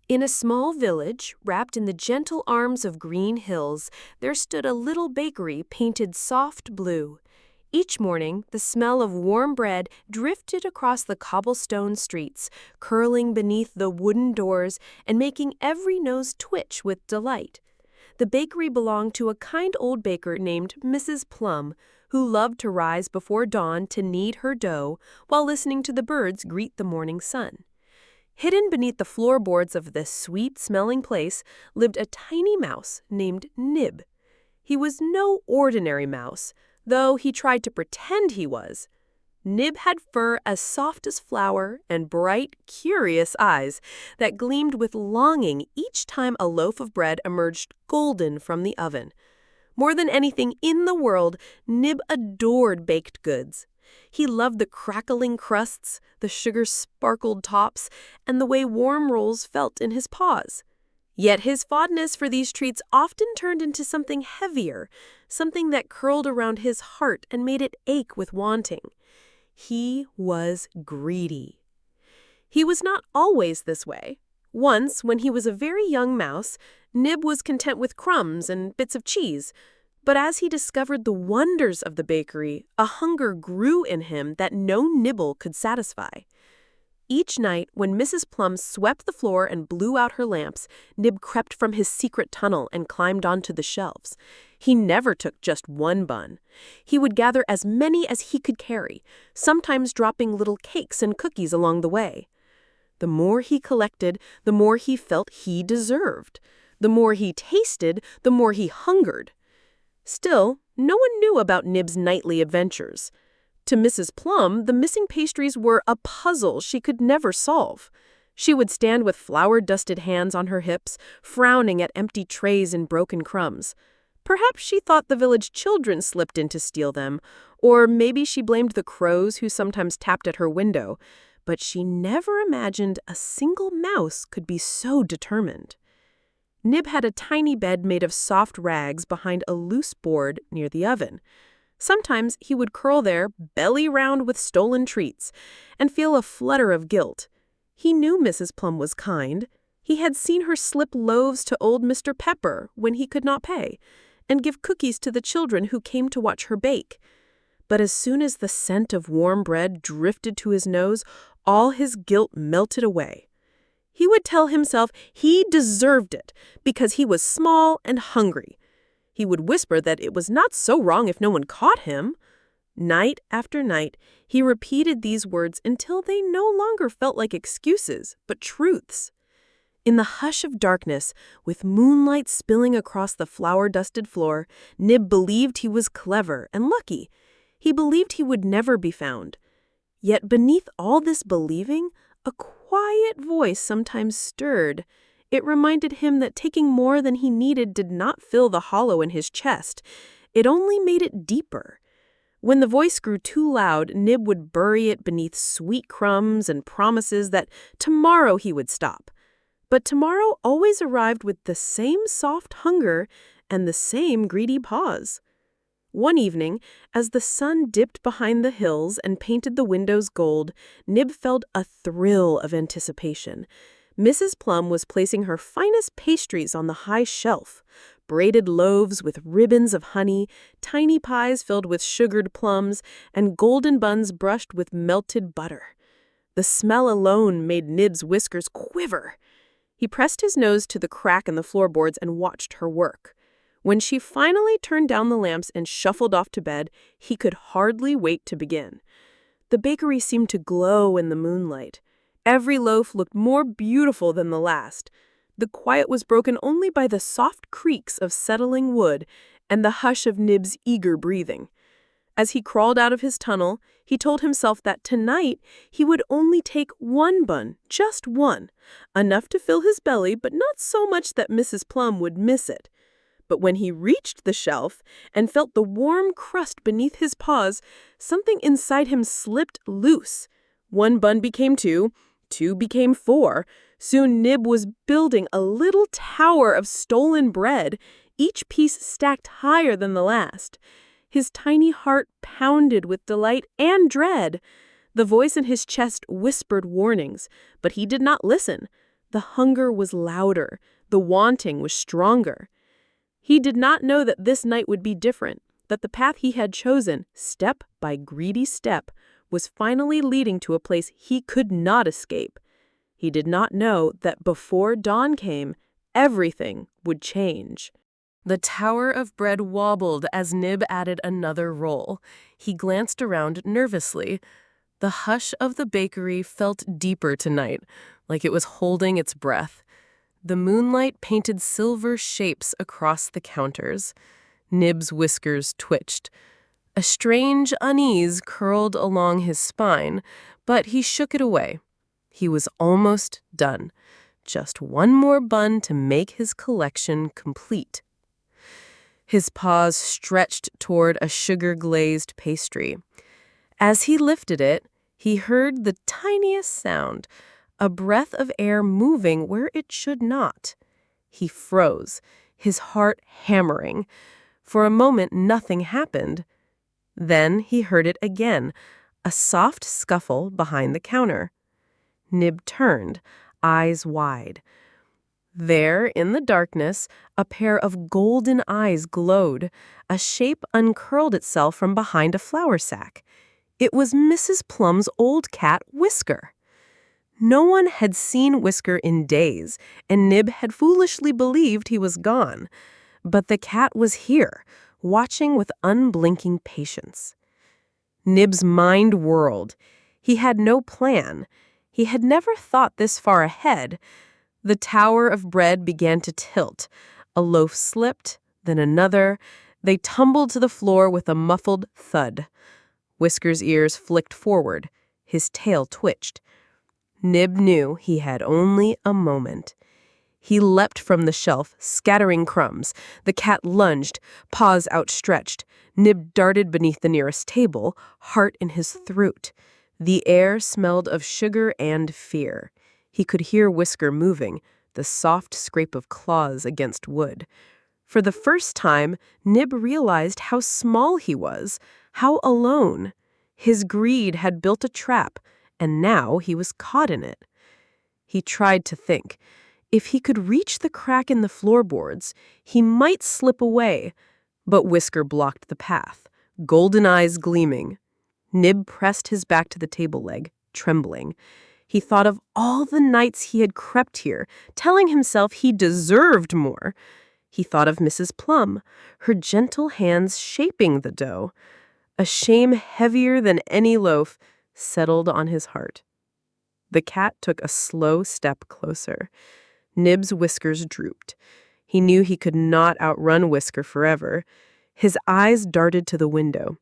In a small village, wrapped in the gentle arms of green hills, there stood a little bakery painted soft blue. Each morning, the smell of warm bread drifted across the cobblestone streets, curling beneath the wooden doors and making every nose twitch with delight. The bakery belonged to a kind old baker named Mrs. Plum, who loved to rise before dawn to knead her dough while listening to the birds greet the morning sun. Hidden beneath the floorboards of this sweet-smelling place lived a tiny mouse named Nib. He was no ordinary mouse, though he tried to pretend he was. Nib had fur as soft as flour and bright, curious eyes that gleamed with longing each time a loaf of bread emerged golden from the oven. More than anything in the world, Nib adored baked goods. He loved the crackling crusts, the sugar-sparkled tops, and the way warm rolls felt in his paws. Yet his fondness for these treats often turned into something heavier, something that curled around his heart and made it ache with wanting. He was greedy. He was not always this way. Once, when he was a very young mouse, Nib was content with crumbs and bits of cheese. But as he discovered the wonders of the bakery, a hunger grew in him that no nibble could satisfy. Each night, when Mrs. Plum swept the floor and blew out her lamps, Nib crept from his secret tunnel and climbed onto the shelves. He never took just one bun. He would gather as many as he could carry, sometimes dropping little cakes and cookies along the way. The more he collected, the more he felt he deserved. The more he tasted, the more he hungered. Still, no one knew about Nib's nightly adventures. To Mrs. Plum, the missing pastries were a puzzle she could never solve. She would stand with flour-dusted hands on her hips, frowning at empty trays and broken crumbs. Perhaps she thought the village children slipped in to steal them, or maybe she blamed the crows who sometimes tapped at her window. But she never imagined a single mouse could be so determined. Nib had a tiny bed made of soft rags behind a loose board near the oven. Sometimes he would curl there, belly round with stolen treats, and feel a flutter of guilt. He knew Mrs. Plum was kind. He had seen her slip loaves to old Mr. Pepper when he could not pay, and give cookies to the children who came to watch her bake. But as soon as the scent of warm bread drifted to his nose, all his guilt melted away. He would tell himself he deserved it because he was small and hungry. He would whisper that it was not so wrong if no one caught him. Night after night, he repeated these words until they no longer felt like excuses, but truths. In the hush of darkness, with moonlight spilling across the flour-dusted floor, Nib believed he was clever and lucky. He believed he would never be found. Yet beneath all this believing, a quiet voice sometimes stirred. It reminded him that taking more than he needed did not fill the hollow in his chest. It only made it deeper. When the voice grew too loud, Nib would bury it beneath sweet crumbs and promises that tomorrow he would stop. But tomorrow always arrived with the same soft hunger and the same greedy pause. One evening, as the sun dipped behind the hills and painted the windows gold, Nib felt a thrill of anticipation. Mrs. Plum was placing her finest pastries on the high shelf, braided loaves with ribbons of honey, tiny pies filled with sugared plums, and golden buns brushed with melted butter. The smell alone made Nib's whiskers quiver. He pressed his nose to the crack in the floorboards and watched her work. When she finally turned down the lamps and shuffled off to bed, he could hardly wait to begin. The bakery seemed to glow in the moonlight. Every loaf looked more beautiful than the last. The quiet was broken only by the soft creaks of settling wood and the hush of Nib's eager breathing. As he crawled out of his tunnel, he told himself that tonight he would only take one bun, just one, enough to fill his belly, but not so much that Mrs. Plum would miss it. But when he reached the shelf and felt the warm crust beneath his paws, something inside him slipped loose. One bun became two, two became four. Soon Nib was building a little tower of stolen bread, each piece stacked higher than the last. His tiny heart pounded with delight and dread. The voice in his chest whispered warnings, but he did not listen. The hunger was louder. The wanting was stronger. He did not know that this night would be different, that the path he had chosen, step by greedy step, was finally leading to a place he could not escape. He did not know that before dawn came, everything would change. The tower of bread wobbled as Nib added another roll. He glanced around nervously. The hush of the bakery felt deeper tonight, like it was holding its breath. The moonlight painted silver shapes across the counters. Nib's whiskers twitched. A strange unease curled along his spine, but he shook it away. He was almost done. Just one more bun to make his collection complete. His paws stretched toward a sugar-glazed pastry. As he lifted it, he heard the tiniest sound, a breath of air moving where it should not. He froze, his heart hammering. For a moment, nothing happened. Then he heard it again, a soft scuffle behind the counter. Nib turned, eyes wide. There, in the darkness, a pair of golden eyes glowed. A shape uncurled itself from behind a flour sack. It was Mrs. Plum's old cat, Whisker. No one had seen Whisker in days, and Nib had foolishly believed he was gone. But the cat was here, watching with unblinking patience. Nib's mind whirled. He had no plan. He had never thought this far ahead. The tower of bread began to tilt. A loaf slipped, then another. They tumbled to the floor with a muffled thud. Whisker's ears flicked forward. His tail twitched. Nib knew he had only a moment. He leapt from the shelf, scattering crumbs. The cat lunged, paws outstretched. Nib darted beneath the nearest table, heart in his throat. The air smelled of sugar and fear. He could hear Whisker moving, the soft scrape of claws against wood. For the first time, Nib realized how small he was, how alone. His greed had built a trap, and now he was caught in it. He tried to think. If he could reach the crack in the floorboards, he might slip away. But Whisker blocked the path, golden eyes gleaming. Nib pressed his back to the table leg, trembling. He thought of all the nights he had crept here, telling himself he deserved more. He thought of Mrs. Plum, her gentle hands shaping the dough. A shame heavier than any loaf settled on his heart. The cat took a slow step closer. Nib's whiskers drooped. He knew he could not outrun Whisker forever. His eyes darted to the window.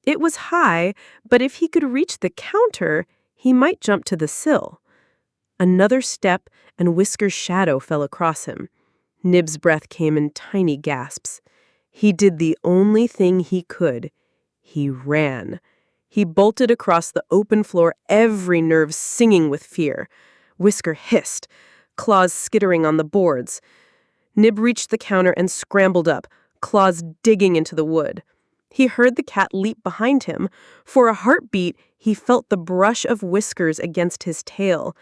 It was high, but if he could reach the counter, he might jump to the sill. Another step, and Whisker's shadow fell across him. Nib's breath came in tiny gasps. He did the only thing he could. He ran. He bolted across the open floor, every nerve singing with fear. Whisker hissed, claws skittering on the boards. Nib reached the counter and scrambled up, claws digging into the wood. He heard the cat leap behind him. For a heartbeat, he felt the brush of whiskers against his tail.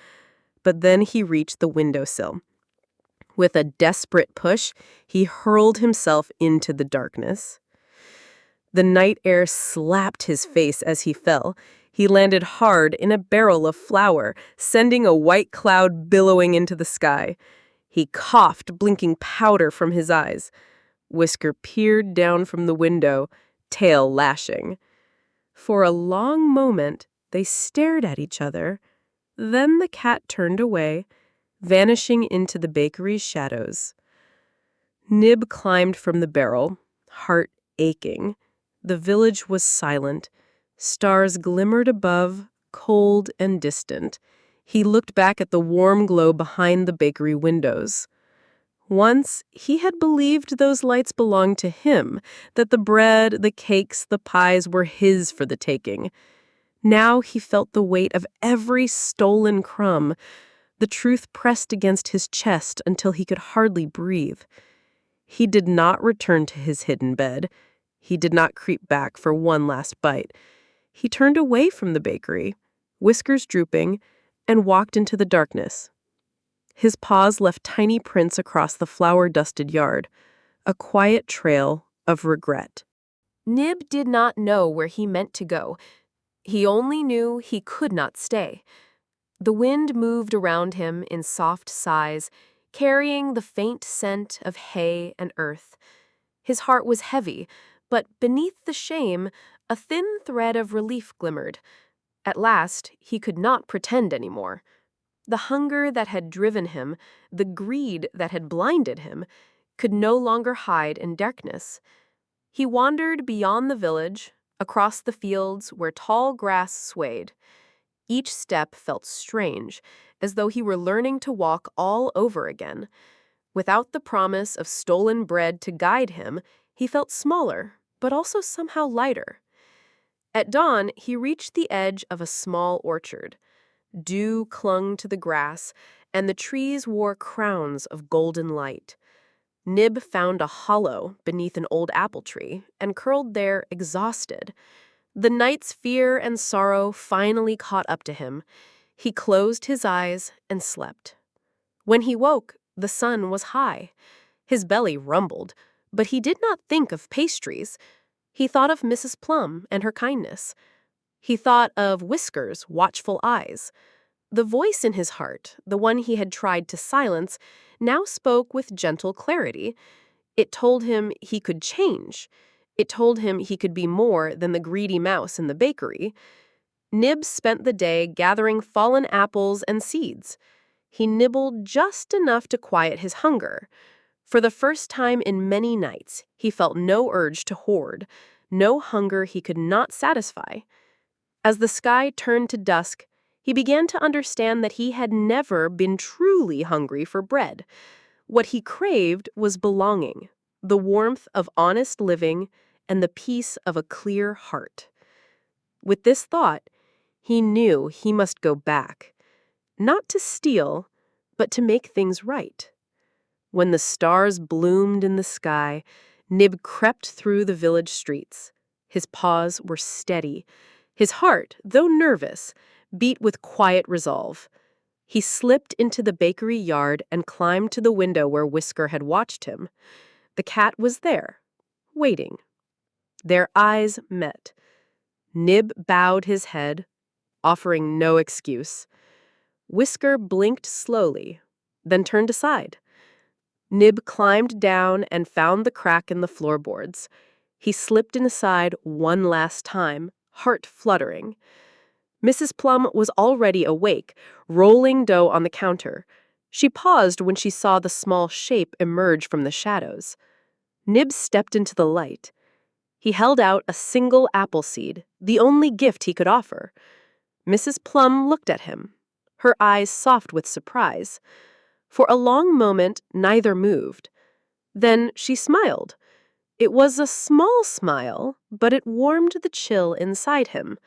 But then he reached the windowsill. With a desperate push, he hurled himself into the darkness. The night air slapped his face as he fell. He landed hard in a barrel of flour, sending a white cloud billowing into the sky. He coughed, blinking powder from his eyes. Whisker peered down from the window, tail lashing. For a long moment, they stared at each other. Then the cat turned away, vanishing into the bakery's shadows. Nib climbed from the barrel, heart aching. The village was silent. Stars glimmered above, cold and distant. He looked back at the warm glow behind the bakery windows. Once, he had believed those lights belonged to him, that the bread, the cakes, the pies were his for the taking. Now he felt the weight of every stolen crumb. The truth pressed against his chest until he could hardly breathe. He did not return to his hidden bed. He did not creep back for one last bite. He turned away from the bakery, whiskers drooping, and walked into the darkness. His paws left tiny prints across the flour-dusted yard, a quiet trail of regret. Nib did not know where he meant to go. He only knew he could not stay. The wind moved around him in soft sighs, carrying the faint scent of hay and earth. His heart was heavy, but beneath the shame, a thin thread of relief glimmered. At last, he could not pretend anymore. The hunger that had driven him, the greed that had blinded him, could no longer hide in darkness. He wandered beyond the village, across the fields where tall grass swayed. Each step felt strange, as though he were learning to walk all over again. Without the promise of stolen bread to guide him, he felt smaller, but also somehow lighter. At dawn, he reached the edge of a small orchard. Dew clung to the grass, and the trees wore crowns of golden light. Nib found a hollow beneath an old apple tree and curled there exhausted. The night's fear and sorrow finally caught up to him. He closed his eyes and slept. When he woke, the sun was high. His belly rumbled, but he did not think of pastries. He thought of Mrs. Plum and her kindness. He thought of Whisker's watchful eyes. The voice in his heart, the one he had tried to silence, now spoke with gentle clarity. It told him he could change. It told him he could be more than the greedy mouse in the bakery. Nib spent the day gathering fallen apples and seeds. He nibbled just enough to quiet his hunger. For the first time in many nights, he felt no urge to hoard, no hunger he could not satisfy. As the sky turned to dusk, he began to understand that he had never been truly hungry for bread. What he craved was belonging, the warmth of honest living, and the peace of a clear heart. With this thought, he knew he must go back, not to steal, but to make things right. When the stars bloomed in the sky, Nib crept through the village streets. His paws were steady. His heart, though nervous, beat with quiet resolve. He slipped into the bakery yard and climbed to the window where Whisker had watched him. The cat was there, waiting. Their eyes met. Nib bowed his head, offering no excuse. Whisker blinked slowly, then turned aside. Nib climbed down and found the crack in the floorboards. He slipped inside one last time, heart fluttering. Mrs. Plum was already awake, rolling dough on the counter. She paused when she saw the small shape emerge from the shadows. Nib stepped into the light. He held out a single apple seed, the only gift he could offer. Mrs. Plum looked at him, her eyes soft with surprise. For a long moment, neither moved. Then she smiled. It was a small smile, but it warmed the chill inside him.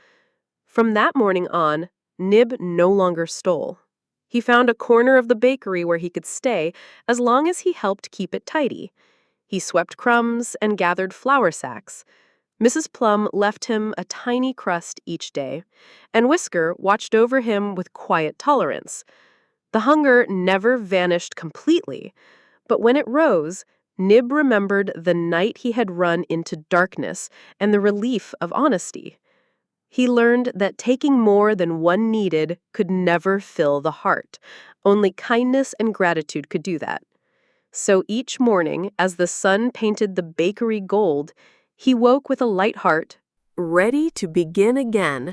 From that morning on, Nib no longer stole. He found a corner of the bakery where he could stay as long as he helped keep it tidy. He swept crumbs and gathered flour sacks. Mrs. Plum left him a tiny crust each day, and Whisker watched over him with quiet tolerance. The hunger never vanished completely, but when it rose, Nib remembered the night he had run into darkness and the relief of honesty. He learned that taking more than one needed could never fill the heart. Only kindness and gratitude could do that. So each morning, as the sun painted the bakery gold, he woke with a light heart, ready to begin again.